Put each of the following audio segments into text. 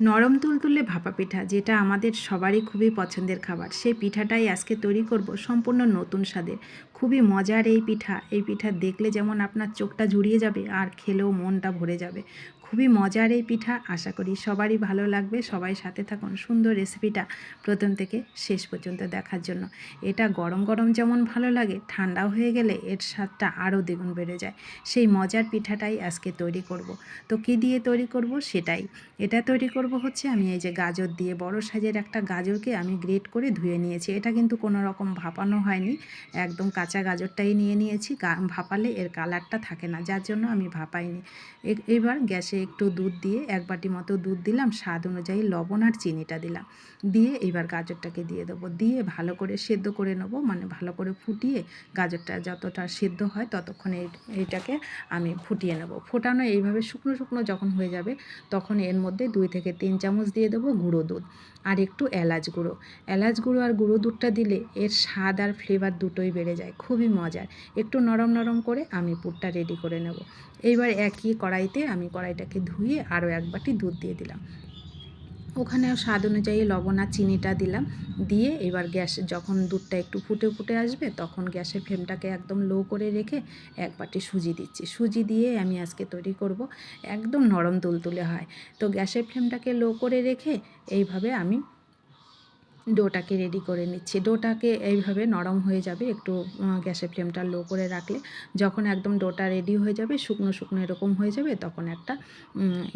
নরম তুলতুলে ভাপা পিঠা, যেটা আমাদের সবারই খুবই পছন্দের খাবার, সেই পিঠাটাই আজকে তৈরি করব সম্পূর্ণ নতুন স্বাদের। খুবই মজার এই পিঠা। এই পিঠা দেখলে যেমন আপনার চোখটা জুড়িয়ে যাবে আর খেলেও মনটা ভরে যাবে। খুবই মজার এই পিঠা, আশা করি সবারই ভালো লাগবে। সবাই সাথে থাকুন সুন্দর রেসিপিটা প্রথম থেকে শেষ পর্যন্ত দেখার জন্য। এটা গরম গরম যেমন ভালো লাগে, ঠান্ডাও হয়ে গেলে এর স্বাদটা আরও দ্বিগুণ বেড়ে যায়। সেই মজার পিঠাটাই আজকে তৈরি করব। তো কী দিয়ে তৈরি করব সেটাই। এটা তৈরি করব হচ্ছে, আমি এই যে গাজর দিয়ে, বড় সাইজের একটা গাজরকে আমি গ্রেট করে ধুয়ে নিয়েছি। এটা কিন্তু কোনো রকম ভাপানো হয়নি, একদম কাঁচা গাজরটাই নিয়ে নিয়েছি। ভাপালে এর কালারটা থাকে না, যার জন্য আমি ভাপাইনি। এবার গ্যাসে একটু দুধ দিয়ে, এক বাটি মতো দুধ দিলাম, স্বাদ অনুযায়ী লবণ আর চিনিটা দিলাম, দিয়ে এবার গাজরটাকে দিয়ে দেবো, দিয়ে ভালো করে সেদ্ধ করে নেবো, মানে ভালো করে ফুটিয়ে গাজরটা যতটা সেদ্ধ হয় ততক্ষণ এইটাকে আমি ফুটিয়ে নেব। ফোটানো এইভাবে শুকনো শুকনো যখন হয়ে যাবে, তখন এর মধ্যে 2 থেকে 3 চামচ দিয়ে দেবো গুঁড়ো দুধ আর একটু এলাচ গুঁড়ো। এলাচ গুঁড়ো আর গুঁড়ো দুধটা দিলে এর স্বাদ আর ফ্লেভার দুটোই বেড়ে যায়, খুবই মজার। একটু নরম নরম করে আমি পুরটা রেডি করে নেব। এইবার একই কড়াইতে আমি কড়াইটাকে ধুয়ে আরও 1 বাটি দুধ দিয়ে দিলাম, ওখানেও স্বাদ অনুযায়ী লবণ আর চিনিটা দিলাম, দিয়ে এবার গ্যাস যখন দুধটা একটু ফুটে ফুটে আসবে, তখন গ্যাসের ফ্লেমটাকে একদম লো করে রেখে 1 বাটি সুজি দিচ্ছি। সুজি দিয়ে আমি আজকে তৈরি করব, একদম নরম তুলতুলে হয়। তো গ্যাসের ফ্লেমটাকে লো করে রেখে এইভাবে আমি ডোটাকে রেডি করে নিচ্ছি। ডোটাকে এইভাবে নরম হয়ে যাবে একটু গ্যাসের ফ্লেমটা লো করে রাখলে। যখন একদম ডোটা রেডি হয়ে যাবে, শুকনো শুকনো এরকম হয়ে যাবে, তখন একটা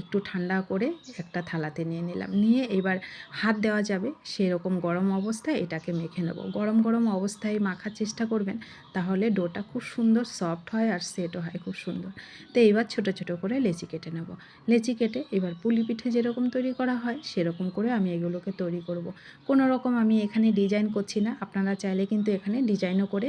একটু ঠান্ডা করে একটা থালাতে নিয়ে নিলাম। নিয়ে এবার হাত দেওয়া যাবে সেরকম গরম অবস্থায় এটাকে মেখে নেব। গরম গরম অবস্থায় মাখার চেষ্টা করবেন, তাহলে ডোটা খুব সুন্দর সফট হয় আর সেটও হয় খুব সুন্দর। তো এবার ছোট ছোট করে লেচি কেটে নেব। লেচি কেটে এবার পুলি পিঠে যেরকম তৈরি করা হয় সেরকম করে আমি এগুলোকে তৈরি করব। কোনো রকম আমি এখানে ডিজাইন করছি না, আপনারা চাইলে কিন্তু এখানে ডিজাইনও করে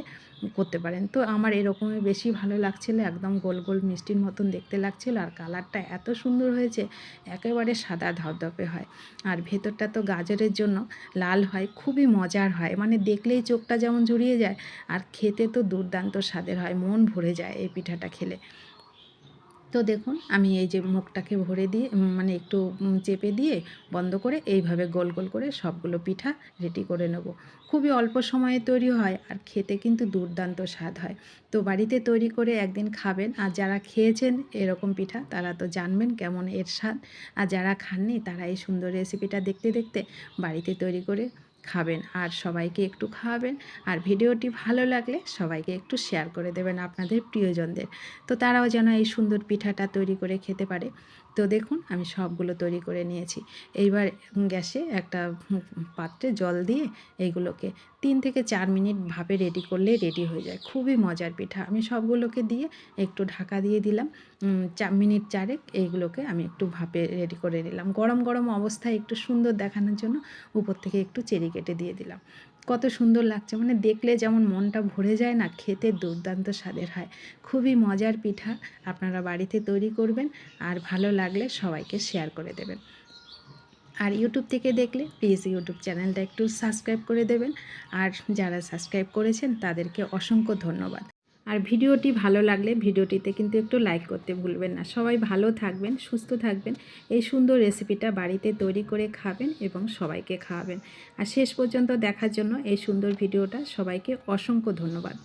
করতে পারেন। তো আমার এরকমই বেশি ভালো লাগছিলো, একদম গোল গোল মিষ্টির মতন দেখতে লাগছিলো, আর কালারটা এত সুন্দর হয়েছে, একেবারে সাদা ধপধপে হয়। আর ভেতরটা তো গাজরের জন্য লাল হয়, খুবই মজার হয়, মানে দেখলেই চোখটা যেমন জুড়িয়ে যায়, আর খেতে তো দুর্দান্ত স্বাদের হয়, মন ভরে যায় এই পিঠাটা খেলে। তো দেখুন আমি এই যে মুখটাকে ভরে দিয়ে, মানে একটু চেপে দিয়ে বন্ধ করে এইভাবে গোল গোল করে সবগুলো পিঠা রেডি করে নেব। খুবই অল্প সময়ে তৈরি হয় আর খেতে কিন্তু দুর্দান্ত স্বাদ হয়। তো বাড়িতে তৈরি করে একদিন খাবেন, আর যারা খেয়েছেন এরকম পিঠা তারা তো জানবেন কেমন এর স্বাদ, আর যারা খাননি তারা এই সুন্দর রেসিপিটা দেখতে দেখতে বাড়িতে তৈরি করে খাবেন আর সবাইকে একটু খাওয়াবেন। আর ভিডিওটি ভালো লাগলে সবাইকে একটু শেয়ার করে দেবেন আপনাদের প্রিয়জনদের, তো তারাও যেন এই সুন্দর পিঠাটা তৈরি করে খেতে পারে। তো দেখুন আমি সবগুলো তৈরি করে নিয়েছি। এইবার গ্যাসে একটা পাত্রে জল দিয়ে এইগুলোকে 3 থেকে 4 মিনিট ভাপে রেডি করলে রেডি হয়ে যায়, খুবই মজার পিঠা। আমি সবগুলোকে দিয়ে একটু ঢাকা দিয়ে দিলাম, 4 মিনিট 4 এইগুলোকে আমি একটু ভাপে রেডি করে নিলাম। গরম গরম অবস্থায় একটু সুন্দর দেখানোর জন্য উপর থেকে একটু চেরি কেটে দিয়ে দিলাম। কত সুন্দর লাগছে, মানে দেখলে যেমন মনটা ভরে যায় না, খেতে দুর্দান্ত স্বাদের হয়। খুবই মজার পিঠা, আপনারা বাড়িতে তৈরি করবেন আর ভালো লাগলে সবাইকে শেয়ার করে দেবেন। আর ইউটিউব থেকে দেখলে প্লিজ ইউটিউব চ্যানেলটা একটু সাবস্ক্রাইব করে দেবেন, আর যারা সাবস্ক্রাইব করেছেন তাদেরকে অসংখ্য ধন্যবাদ। আর ভিডিওটি ভালো লাগলে ভিডিওটিতে কিন্তু একটু লাইক করতে ভুলবেন না। সবাই ভালো থাকবেন, সুস্থ থাকবেন, এই সুন্দর রেসিপিটা বাড়িতে তৈরি করে খাবেন এবং সবাইকে খাওয়াবেন। আর শেষ পর্যন্ত দেখার জন্য এই সুন্দর ভিডিওটা সবাইকে অসংখ্য ধন্যবাদ।